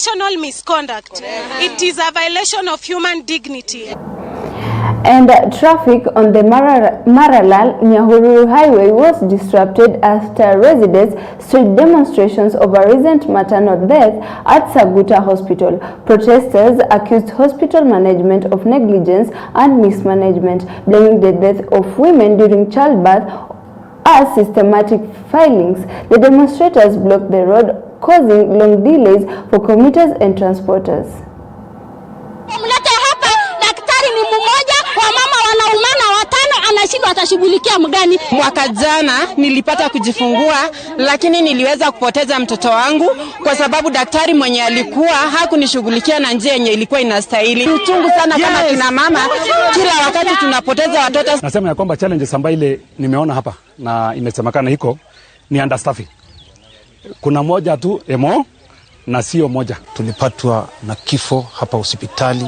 professional misconduct. It is a violation of human dignity. And traffic on the Maralal-Nyahururu highway was disrupted after residents staged demonstrations over recent maternal death at Saguta Hospital. Protesters accused hospital management of negligence and mismanagement, blaming the death of women during childbirth as systematic failings. The demonstrators blocked the road, causing long delays for commuters and transporters. Mwaka jana nilipata kujifungua, lakini niliweza kupoteza mtoto wangu kwa sababu daktari mwenye alikuwa hakunishughulikia na njia yenye ilikuwa inastahili. Uchungu sana kama kina mama, kila wakati tunapoteza watoto. Nasema ya kwamba challenges ambayo ile nimeona hapa na imesemekana hiko ni understaffing. Kuna moja tu emo na sio moja. Tulipatwa na kifo hapa hospitali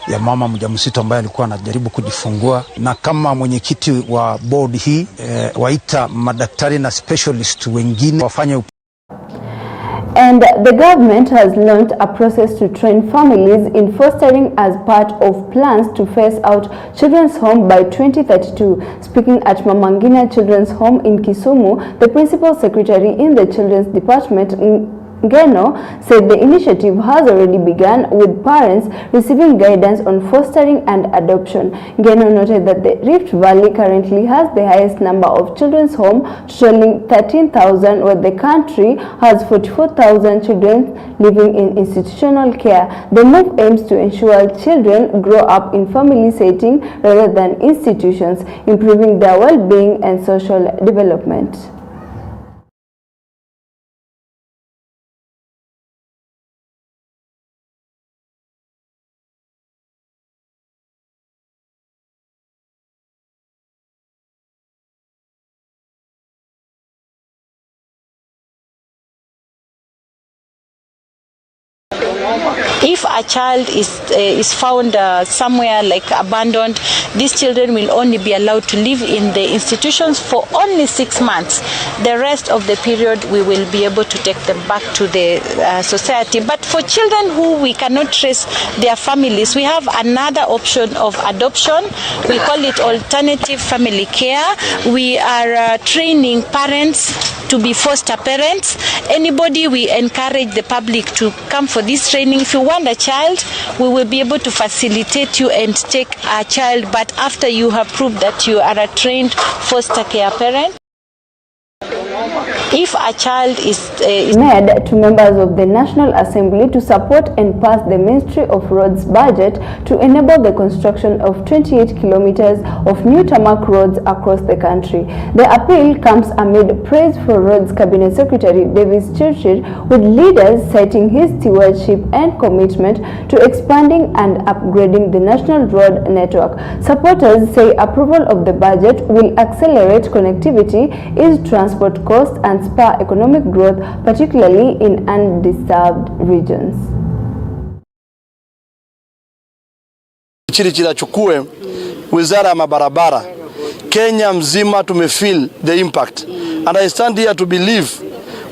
ya mama mjamzito ambaye alikuwa anajaribu kujifungua, na kama mwenyekiti wa board hii waita madaktari na specialist wengine wafanye. And the government has launched a process to train families in fostering as part of plans to phase out children's home by 2032. Speaking at Mama Ngina Children's Home in Kisumu, the principal secretary in the children's department Ngeno said the initiative has already begun, with parents receiving guidance on fostering and adoption. Ngeno noted that the Rift Valley currently has the highest number of children's homes, totaling 13,000, where the country has 44,000 children living in institutional care. The move aims to ensure children grow up in family setting rather than institutions, improving their well-being and social development. If a child is found somewhere like abandoned, these children will only be allowed to live in the institutions for only 6 months. The rest of the period we will be able to take them back to the society. But for children who we cannot trace their families, we have another option of adoption. We call it alternative family care. We are training parents to be foster parents. Anybody, we encourage the public to come for this training. If you want a child, we will be able to facilitate you and take a child, but after you have proved that you are a trained foster care parent. If a child is made to members of the National Assembly to support and pass the Ministry of Roads budget to enable the construction of 28 kilometers of new tarmac roads across the country. The appeal comes amid praise for Roads Cabinet Secretary Davis Churchill, with leaders citing his stewardship and commitment to expanding and upgrading the national road network. Supporters say approval of the budget will accelerate connectivity, ease transport costs, and spur economic growth, particularly in undisturbed regions. Chirichira chukue wizara ya mabarabara. Kenya mzima tumefeel the impact. And I stand here to believe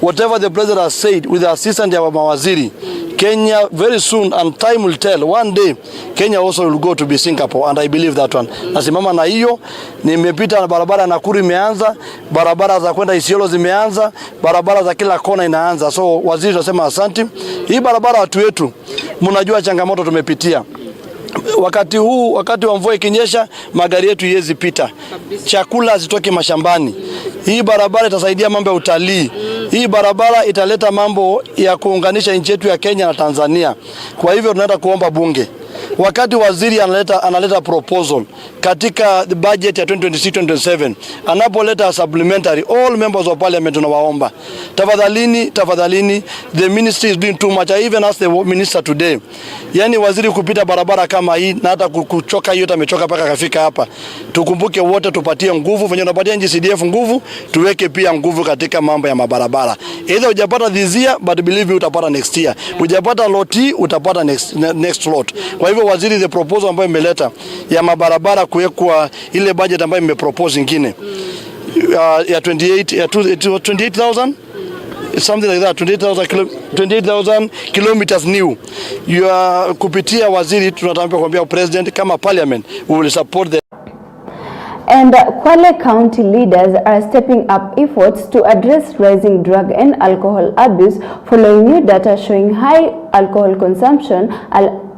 whatever the president has said with the assistance of mawaziri, Kenya very soon, and time will tell, one day Kenya also will go to be Singapore, and I believe that one. Nasimama na hiyo, nimepita barabara Nakuru imeanza, barabara za kwenda Isiolo zimeanza, barabara za kila kona inaanza. So waziri tunasema asante. Hii barabara watu wetu, mnajua changamoto tumepitia. Wakati huu, wakati wa mvua ikinyesha, magari yetu yezi pita. Chakula zitoke mashambani. Hii barabara itasaidia mambo ya utalii. Hii barabara italeta mambo ya kuunganisha nchi yetu ya Kenya na Tanzania. Kwa hivyo tunaenda kuomba bunge, wakati waziri analeta proposal katika the budget ya 2026-2027, anapoleta supplementary, all members of parliament tunawaomba, tafadhalini, the ministry is doing too much. I even asked the minister today, yani waziri kupita barabara kama hii na hata kuchoka hiyo, amechoka paka kafika hapa. Tukumbuke wote, tupatie nguvu, venye tunapatia NGCDF nguvu, tuweke pia nguvu katika mambo ya mabarabara. Either hujapata this year, but believe me utapata next year. Hujapata lot hii, utapata next lot. Kwa hivyo waziri, the proposal ambayo imeleta ya mabarabara kuwekwa ile budget ambayo imepropose nyingine ya 28,000 something like that, 28,000 kilometers new. You are kupitia waziri tunataka kuambia president kama parliament we will support the. And Kwale County leaders are stepping up efforts to address rising drug and alcohol abuse following new data showing high alcohol consumption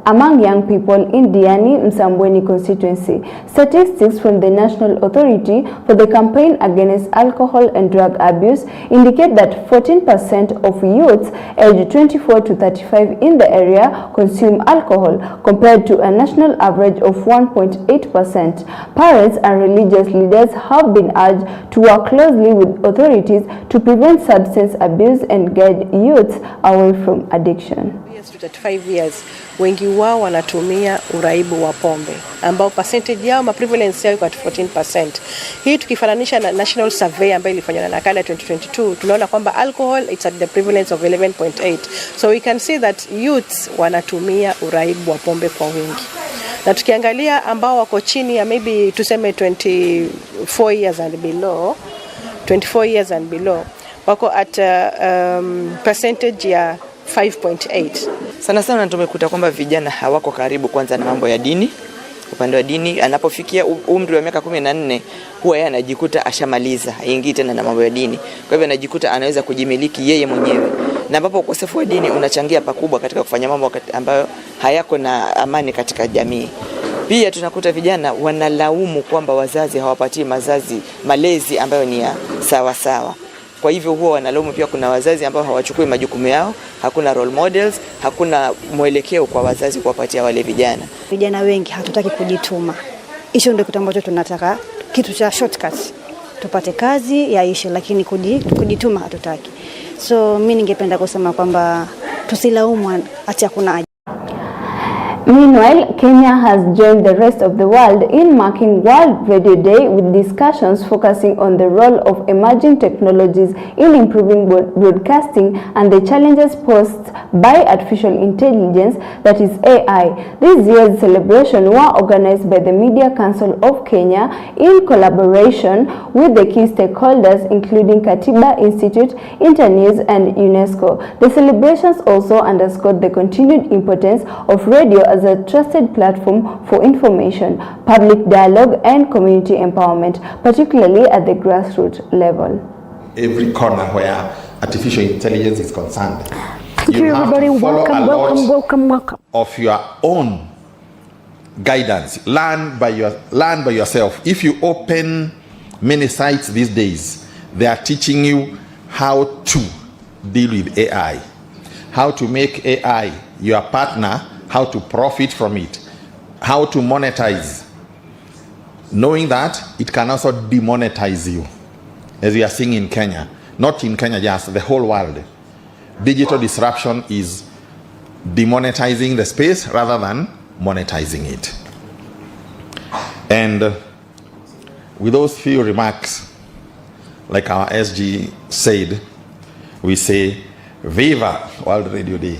among young people in Diani Msambweni constituency. Statistics from the National Authority for the Campaign Against Alcohol and Drug Abuse indicate that 14% of youths aged 24 to 35 in the area consume alcohol, compared to a national average of 1.8%. Parents and religious leaders have been urged to work closely with authorities to prevent substance abuse and guide youths away from addiction. 35 years wengi wao wanatumia uraibu wa pombe ambao percentage yao prevalence yao iko at 14%. Hii tukifananisha na national survey ambayo ilifanywa na Nakala 2022 tunaona kwamba alcohol it's at the prevalence of 11.8. So we can see that youths wanatumia uraibu wa pombe kwa wingi. Na tukiangalia ambao wako chini ya maybe tuseme 24 years and below wako at percentage ya 5.8. Sana tumekuta kwamba vijana hawako karibu kwanza na mambo ya dini. Upande wa dini anapofikia umri wa miaka 14 huwa yeye anajikuta ashamaliza, haingii tena na mambo ya dini. Kwa hivyo anajikuta anaweza kujimiliki yeye mwenyewe. Na ambapo ukosefu wa dini unachangia pakubwa katika kufanya mambo ambayo hayako na amani katika jamii. Pia tunakuta vijana wanalaumu kwamba wazazi hawapatii malezi ambayo ni ya sawa sawa. Kwa hivyo huwa wanalaumu pia kuna wazazi ambao hawachukui majukumu yao, hakuna role models, hakuna mwelekeo kwa wazazi kuwapatia wale vijana. Vijana wengi hatutaki kujituma. Hicho ndio kitu ambacho tunataka, kitu cha shortcut. Tupate kazi yaishe, lakini kujituma hatutaki. So mimi ningependa kusema kwamba tusilaumu ati hakuna. Meanwhile, Kenya has joined the rest of the world in marking World Radio Day with discussions focusing on the role of emerging technologies in improving broadcasting and the challenges posed by artificial intelligence, that is AI. This year's celebration were organized by the Media Council of Kenya in collaboration with the key stakeholders including Katiba Institute, Internews and UNESCO. The celebrations also underscored the continued importance of radio as a trusted platform for information, public dialogue and community empowerment, particularly at the grassroots level. Every corner where artificial intelligence is concerned, you have to follow welcome. Of your own guidance. Learn by yourself. If you open many sites these days, they are teaching you how to deal with AI, how to make AI your partner, how to profit from it, how to monetize, knowing that it can also demonetize you, as we are seeing in Kenya. Not in Kenya, just the whole world. Digital disruption is demonetizing the space rather than monetizing it. And with those few remarks, like our SG said, we say, Viva World Radio Day.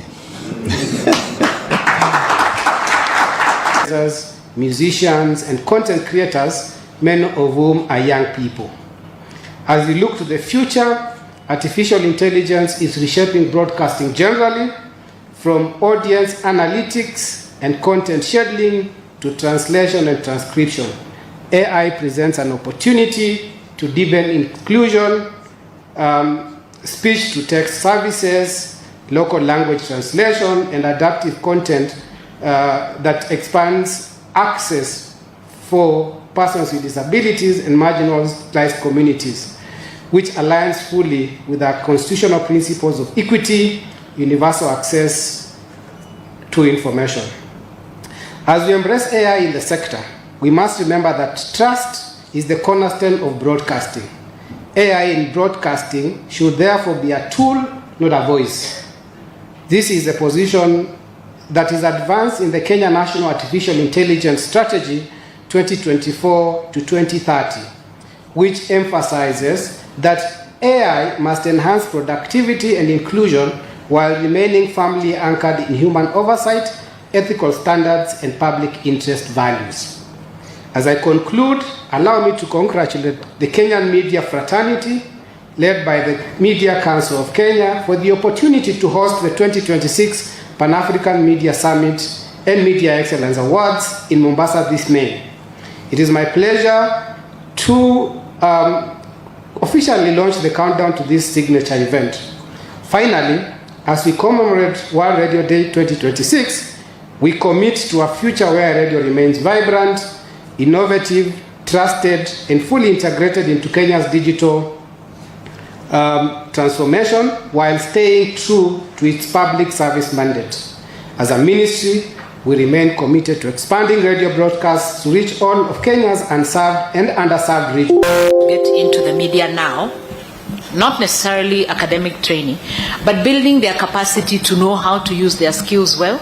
Musicians and content creators, many of whom are young people. As we look to the future, artificial intelligence is reshaping broadcasting generally, from audience analytics and content scheduling to translation and transcription. AI presents an opportunity to deepen inclusion, speech-to-text services, local language translation, and adaptive content that expands access for persons with disabilities and marginalized communities, which aligns fully with our constitutional principles of equity, universal access to information. As we embrace AI in the sector, we must remember that trust is the cornerstone of broadcasting. AI in broadcasting should therefore be a tool, not a voice. This is a position that is advanced in the Kenya National Artificial Intelligence Strategy 2024 to 2030, which emphasizes that AI must enhance productivity and inclusion while remaining firmly anchored in human oversight, ethical standards, and public interest values. As I conclude, allow me to congratulate the Kenyan media fraternity, led by the Media Council of Kenya, for the opportunity to host the 2026 Pan-African Media Summit and Media Excellence Awards in Mombasa this May. It is my pleasure to officially launch the countdown to this signature event. Finally, as we commemorate World Radio Day 2026, we commit to a future where radio remains vibrant, innovative, trusted, and fully integrated into Kenya's digital transformation while staying true to its public service mandate. As a ministry, we remain committed to expanding radio broadcasts to reach all of Kenya's unserved and underserved regions. Get into the media now, not necessarily academic training, but building their capacity to know how to use their skills well,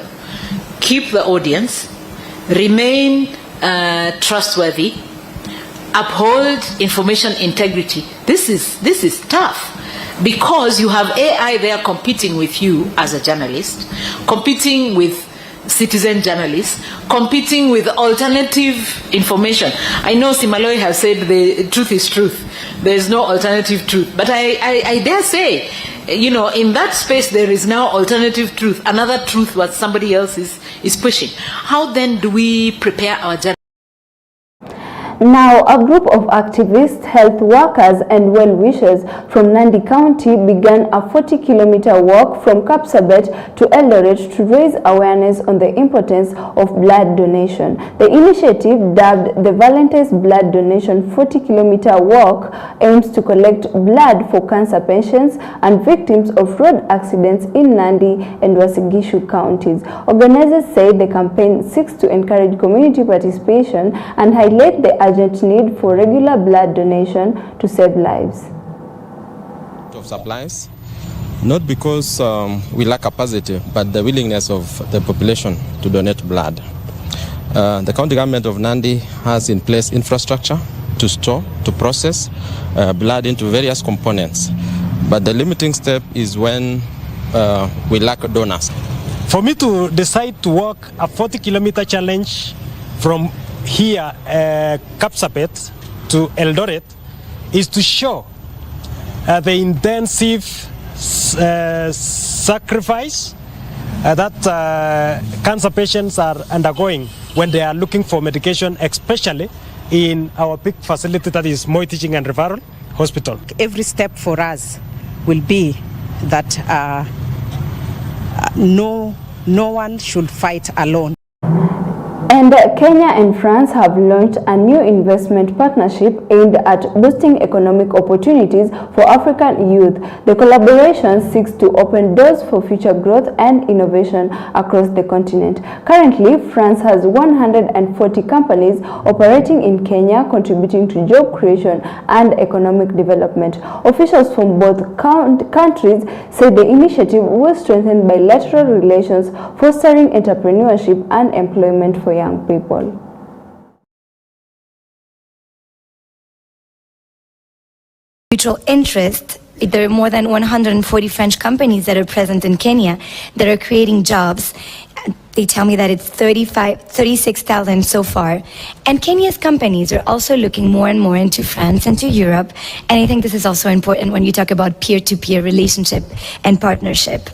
keep the audience, remain trustworthy, uphold information integrity. This is tough because you have AI there competing with you as a journalist, competing with citizen journalists, competing with alternative information. I know Simaloi has said the truth is truth. There is no alternative truth. But I dare say, you know, in that space there is now alternative truth, another truth what somebody else is pushing. How then do we prepare our journalists? Now, a group of activists, health workers and well-wishers from Nandi County began a 40-kilometer walk from Kapsabet to Eldoret to raise awareness on the importance of blood donation. The initiative, dubbed the Valentine's Blood Donation 40-kilometer walk, aims to collect blood for cancer patients and victims of road accidents in Nandi and Uasin-Gishu counties. Organizers say the campaign seeks to encourage community participation and highlight the urgent need for regular blood donation to save lives. Of supplies, not because we lack capacity, but the willingness of the population to donate blood. The county government of Nandi has in place infrastructure to store, to process blood into various components. But the limiting step is when we lack donors. For me to decide to walk a 40-kilometer challenge from here, Kapsabet to Eldoret, is to show the intensive sacrifice that cancer patients are undergoing when they are looking for medication, especially in our big facility that is Moi Teaching and Referral Hospital. Every step for us will be that no one should fight alone. And Kenya and France have launched a new investment partnership aimed at boosting economic opportunities for African youth. The collaboration seeks to open doors for future growth and innovation across the continent. Currently, France has 140 companies operating in Kenya, contributing to job creation and economic development. Officials from both countries say the initiative will strengthen bilateral relations, fostering entrepreneurship and employment for young people. Mutual interest. There are more than 140 French companies that are present in Kenya that are creating jobs. They tell me that it's 36,000 so far. And Kenya's companies are also looking more and more into France and to Europe. And I think this is also important when you talk about peer-to-peer relationship and partnership.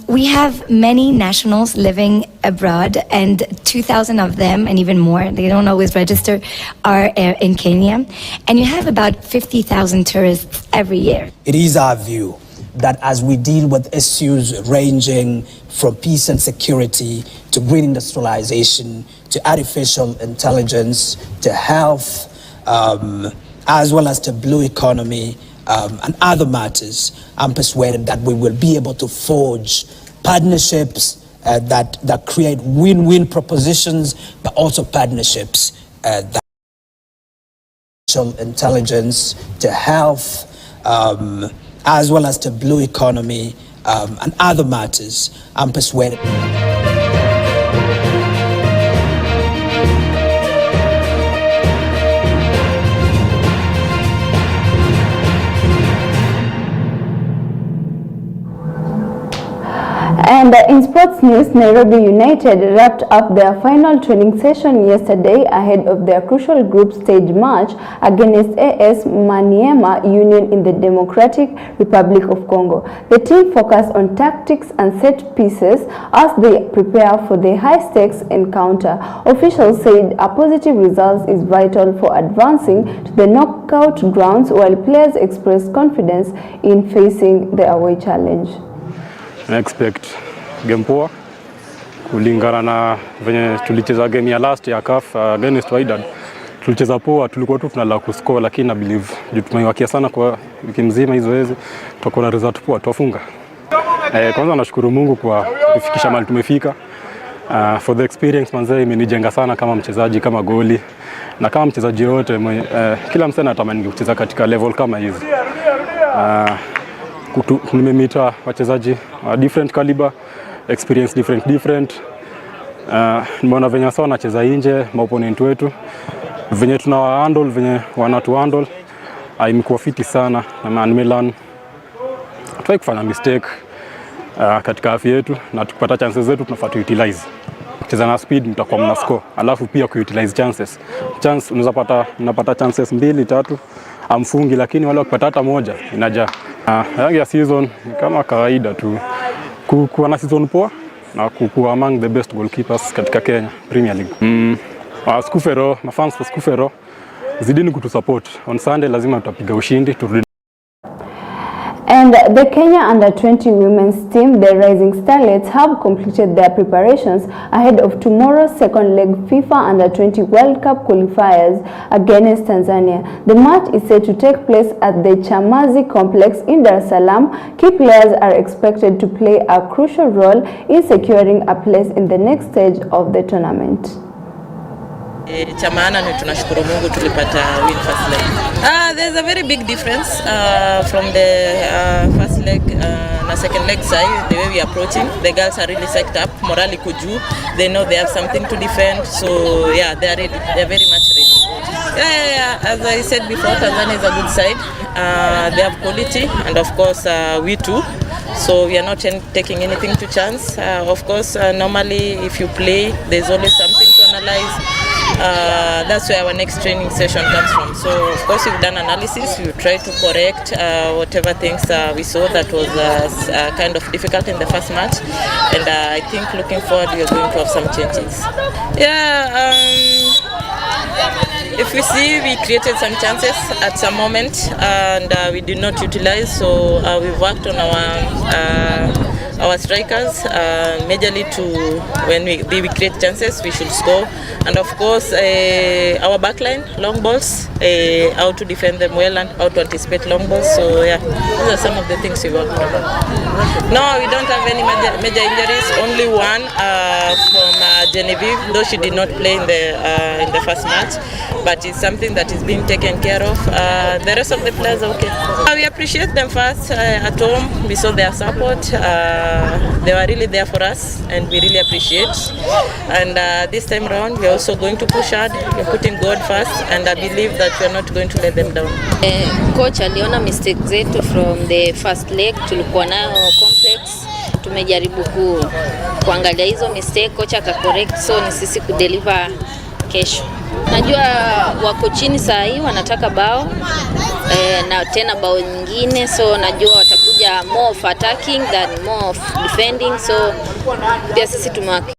We have many nationals living abroad, and 2,000 of them, and even more, they don't always register, are in Kenya. And you have about 50,000 tourists every year. It is our view that as we deal with issues ranging from peace and security to green industrialization to artificial intelligence to health, as well as to blue economy and other matters, I'm persuaded that we will be able to forge partnerships that create win-win propositions, but also partnerships that artificial intelligence to health, as well as to blue economy and other matters, I'm persuaded. And in sports news, Nairobi United wrapped up their final training session yesterday ahead of their crucial group stage match against AS Maniema Union in the Democratic Republic of Congo. The team focused on tactics and set pieces as they prepare for the high-stakes encounter. Officials said a positive result is vital for advancing to the knockout grounds, while players expressed confidence in facing the away challenge. I expect game poa kulingana na venye tulicheza game ya last ya CAF against Wydad. Tulicheza poa, tulikuwa tu tunala kuscore, lakini na believe tumeiwakia sana kwa wiki mzima hizo hizi tutakuwa na result poa, tufunga. Kwanza nashukuru Mungu kwa kufikisha mahali tumefika. For the experience manze imenijenga sana kama mchezaji, kama goli na kama mchezaji yote. Kila msana anatamani kucheza katika level kama hizi. Nimemita wachezaji different caliber, experience different. Nimeona venye sawa nacheza nje maopponent wetu, venye tunawa handle, venye wanatu handle, imekuwa fiti sana. Na nimelearn try kufanya mistake katika afya yetu, na tukipata chances zetu tunafaa tu utilize. Kucheza na speed mtakuwa mna score, alafu pia kuutilize chances. Unapata chances 2-3 amfungi, lakini wale wakipata hata moja inaja. Ya season kama kawaida tu kuwa na season poa na kuwa among the best goalkeepers katika Kenya Premier League. Skufero, mafans wa Skufero zidini kutusupport. On Sunday lazima tutapiga ushindi turudi. And the Kenya Under-20 women's team, the Rising Starlets, have completed their preparations ahead of tomorrow's second leg FIFA Under-20 World Cup qualifiers against Tanzania. The match is set to take place at the Chamazi Complex in Dar es Salaam. Key players are expected to play a crucial role in securing a place in the next stage of the tournament. Cha maana ni tunashukuru Mungu tulipata win first leg. There's a very big difference from the first leg na second leg side. The way we approaching, the girls are really psyched up, morally kuju. They know they have something to defend, so yeah, they are ready. They are very much ready. Yeah. As I said before, Tanzania is a good side. They have quality, and of course we too. So we are not taking anything to chance. Of course, normally if you play, there's always something to analyze. That's where our next training session comes from. So of course we've done analysis, we try to correct whatever things we saw that was kind of difficult in the first match, and I think looking forward we are going to have some changes. If we see, we created some chances at some moment and we did not utilize, so we've worked on our strikers majorly to when we create chances we should score, and of course our backline long balls, how to defend them well and how to anticipate long balls. So yeah, these are some of the things we worked on. No, we don't have any major injuries, only one from Genevieve, though she did not play in the first match, but it's something that is being taken care of. The rest of the players are okay. We appreciate them first at home. We saw their support. They were really there for us and we really appreciate. And this time around we are also going to push hard. We are putting God first, and I believe that we are not going to let them down. Coach aliona mistake zetu from the first leg, tulikuwa nayo complex. Tumejaribu kuangalia hizo mistake, coach akacorrect, so ni sisi kudeliver kesho. Najua wako chini saa hii wanataka bao na tena bao nyingine, so najua watakuja more of attacking than more of defending, so pia sisi tumewaki.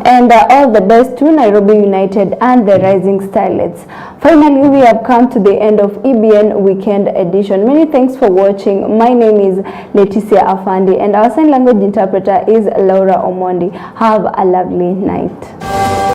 And all the best to Nairobi United and the Rising Starlets. Finally, we have come to the end of EBN Weekend Edition. Many thanks for watching. My name is Leticia Afandi and our sign language interpreter is Laura Omondi. Have a lovely night.